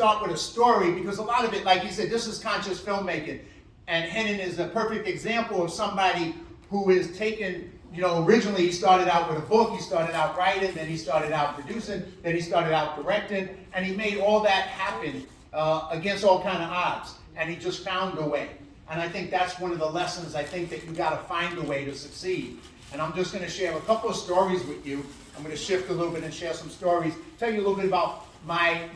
start with a story because a lot of it, like he said, this is conscious filmmaking. And Hennon is a perfect example of somebody who is taken, you know, originally he started out with a book, he started out writing, then he started out producing, then he started out directing, and he made all that happen against all kind of odds. And he just found a way. And I think that's one of the lessons I think that you got to find a way to succeed. And I'm just going to share a couple of stories with you. I'm going to shift a little bit and share some stories, tell you a little bit about my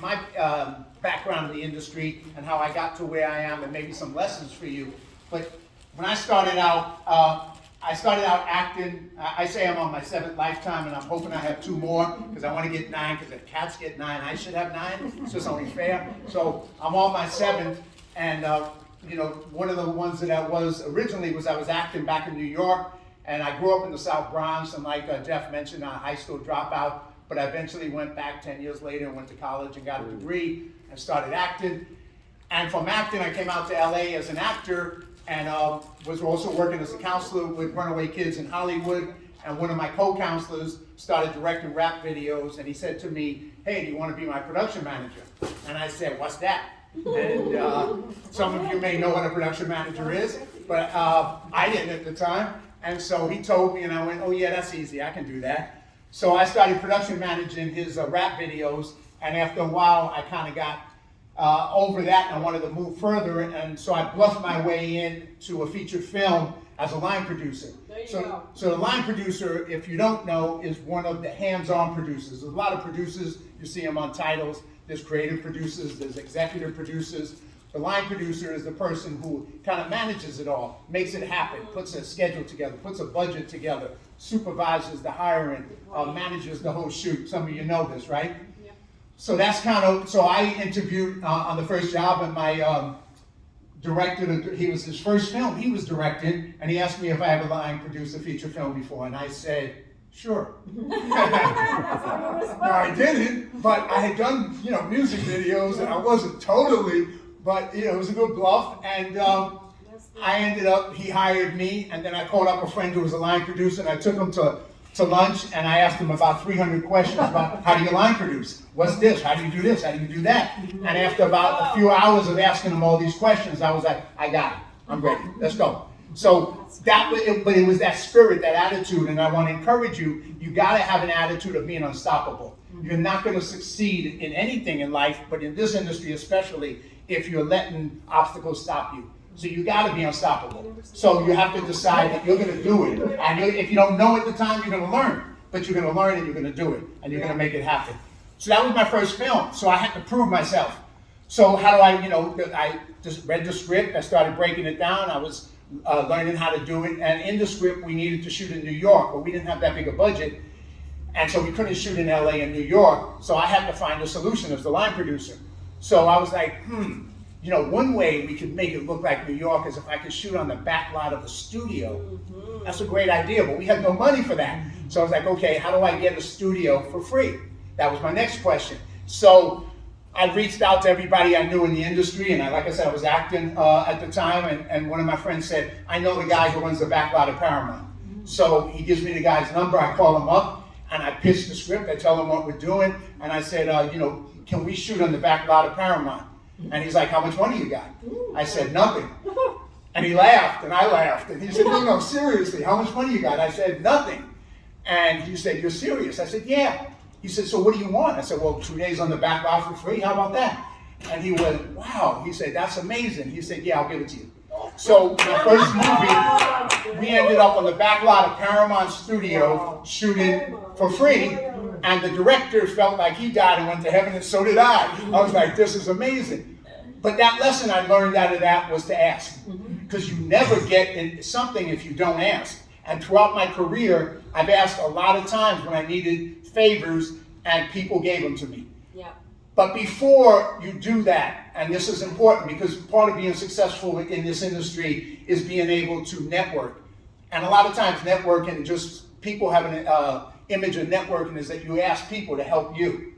background in the industry and how I got to where I am and maybe some lessons for you. But when I started out acting. I say I'm on my 7th lifetime and I'm hoping I have 2 more because I want to get 9 because if cats get 9, I should have 9. It's just only fair. So I'm on my 7th and you know, one of the ones that I was originally was I was acting back in New York, and I grew up in the South Bronx, and like Jeff mentioned, I'm a high school dropout, but I eventually went back 10 years later and went to college and got a degree and started acting. And from acting, I came out to LA as an actor and was also working as a counselor with runaway kids in Hollywood. And one of my co-counselors started directing rap videos, and he said to me, "Hey, do you want to be my production manager?" And I said, "What's that?" And some of you may know what a production manager is, but I didn't at the time. And so he told me, and I went, "Oh yeah, that's easy, I can do that." So I started production managing his rap videos, and after a while, I kind of got over that, and I wanted to move further, and so I bluffed my way into a feature film as a line producer. So the line producer, if you don't know, is one of the hands-on producers. There's a lot of producers, you see them on titles. There's creative producers, there's executive producers. The line producer is the person who kind of manages it all, makes it happen, puts a schedule together, puts a budget together, supervises the hiring, manages the whole shoot. Some of you know this, right? Yeah. So that's kind of, so I interviewed on the first job, and my director, he was his first film he was directing, and he asked me if I ever line produced a feature film before, and I said, "Sure." No, I didn't, but I had done, you know, music videos, and I wasn't totally, but you know, it was a good bluff, and I ended up, he hired me, and then I called up a friend who was a line producer, and I took him to lunch, and I asked him about 300 questions about how do you line produce? What's this? How do you do this? How do you do that? And after about a few hours of asking him all these questions, I was like, "I got it. I'm ready. Let's go." So that was it, but it was that spirit, that attitude, and I want to encourage you, you got to have an attitude of being unstoppable. You're not going to succeed in anything in life, but in this industry especially, if you're letting obstacles stop you. So you got to be unstoppable. So you have to decide that you're going to do it. And if you don't know at the time, you're going to learn. But you're going to learn and you're going to do it. And you're going to make it happen. So that was my first film. So I had to prove myself. So how do I, you know, I just read the script. I started breaking it down. I was learning how to do it. And in the script, we needed to shoot in New York, but we didn't have that big a budget. And so we couldn't shoot in LA and New York. So I had to find a solution as the line producer. So I was like, you know, one way we could make it look like New York is if I could shoot on the back lot of a studio. That's a great idea, but we had no money for that. So I was like, okay, how do I get a studio for free? That was my next question. So I reached out to everybody I knew in the industry, and like I said, I was acting at the time, and one of my friends said, "I know the guy who runs the back lot of Paramount." So he gives me the guy's number, I call him up, and I pitch the script, I tell him what we're doing, and I said, you know, can we shoot on the back lot of Paramount? And he's like, "How much money you got?" I said, "Nothing." And he laughed, and I laughed, and he said, no, seriously, how much money you got? I said, "Nothing." And he said, "You're serious?" I said, "Yeah." He said, "So what do you want?" I said, "Well, 2 days on the back lot for free, how about that?" And he went, "Wow." He said, "That's amazing." He said, "Yeah, I'll give it to you." So my first movie, we ended up on the back lot of Paramount Studio shooting for free, and the director felt like he died and went to heaven, and so did I. I was like, this is amazing. But that lesson I learned out of that was to ask, because you never get something if you don't ask. And throughout my career, I've asked a lot of times when I needed favors, and people gave them to me. Yeah. But before you do that, and this is important because part of being successful in this industry is being able to network. And a lot of times networking, just people have an image of networking is that you ask people to help you.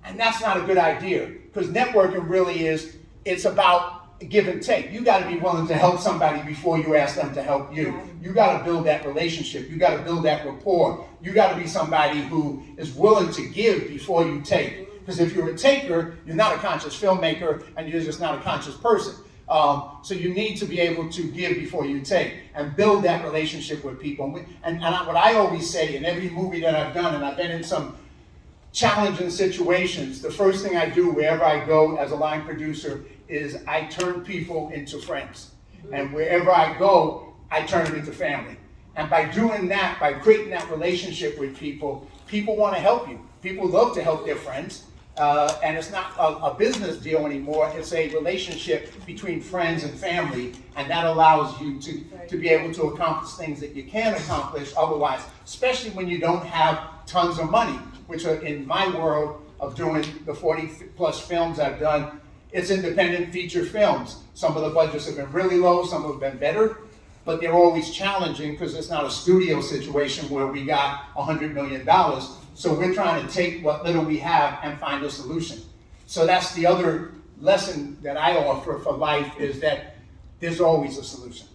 And that's not a good idea, because networking really is, it's about give and take. You got to be willing to help somebody before you ask them to help you. You got to build that relationship. You got to build that rapport. You got to be somebody who is willing to give before you take. Because if you're a taker, you're not a conscious filmmaker, and you're just not a conscious person. So you need to be able to give before you take, and build that relationship with people. What I always say in every movie that I've done, and I've been in some challenging situations, the first thing I do wherever I go as a line producer is I turn people into friends. And wherever I go, I turn them into family. And by doing that, by creating that relationship with people, people want to help you. People love to help their friends. And it's not a business deal anymore. It's a relationship between friends and family. And that allows you to be able to accomplish things that you can't accomplish otherwise, especially when you don't have tons of money, which are in my world of doing the 40 plus films I've done. It's independent feature films. Some of the budgets have been really low, some have been better, but they're always challenging because it's not a studio situation where we got $100 million. So we're trying to take what little we have and find a solution. So that's the other lesson that I offer for life, is that there's always a solution.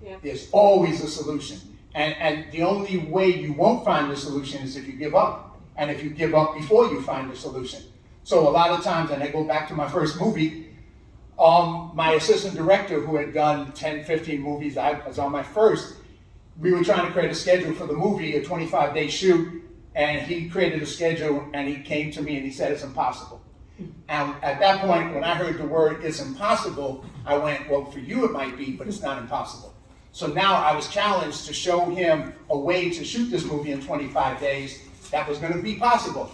Yeah. There's always a solution. And the only way you won't find the solution is if you give up. And if you give up before you find the solution. So a lot of times, and I go back to my first movie, my assistant director, who had done 10, 15 movies, I was on my first, we were trying to create a schedule for the movie, a 25-day shoot, and he created a schedule, and he came to me and he said, it's impossible. And at that point, when I heard the word, it's impossible, I went, well, for you it might be, but it's not impossible. So now I was challenged to show him a way to shoot this movie in 25 days that was going to be possible.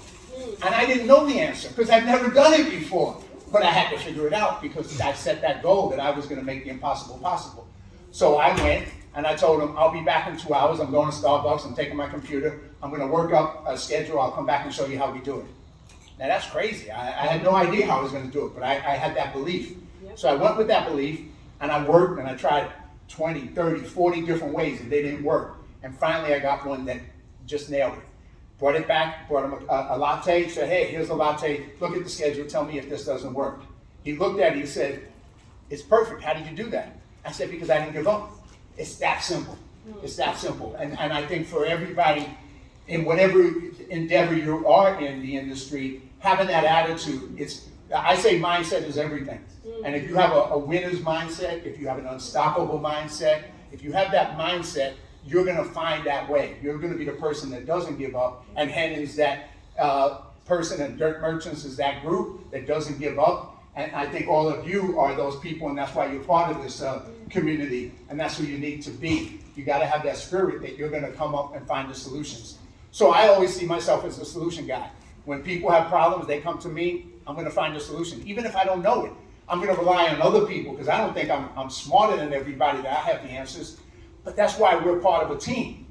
And I didn't know the answer because I'd never done it before. But I had to figure it out because I set that goal that I was going to make the impossible possible. So I went and I told him, I'll be back in 2 hours. I'm going to Starbucks. I'm taking my computer. I'm going to work up a schedule. I'll come back and show you how we do it. Now that's crazy. I had no idea how I was going to do it, but I had that belief. Yep. So I went with that belief and I worked and I tried 20, 30, 40 different ways and they didn't work. And finally I got one that just nailed it. Brought it back, brought him a latte, said, hey, here's a latte, look at the schedule, tell me if this doesn't work. He looked at it, he said, it's perfect, how did you do that? I said, because I didn't give up. It's that simple, it's that simple. And I think for everybody, in whatever endeavor you are in the industry, having that attitude, I say mindset is everything. And if you have a winner's mindset, if you have an unstoppable mindset, if you have that mindset, you're going to find that way. You're going to be the person that doesn't give up. And Hennon's that person, and Dirt Merchants is that group that doesn't give up. And I think all of you are those people, and that's why you're part of this community. And that's who you need to be. You got to have that spirit that you're going to come up and find the solutions. So I always see myself as a solution guy. When people have problems, they come to me, I'm going to find a solution. Even if I don't know it, I'm going to rely on other people because I don't think I'm smarter than everybody that I have the answers. But that's why we're part of a team.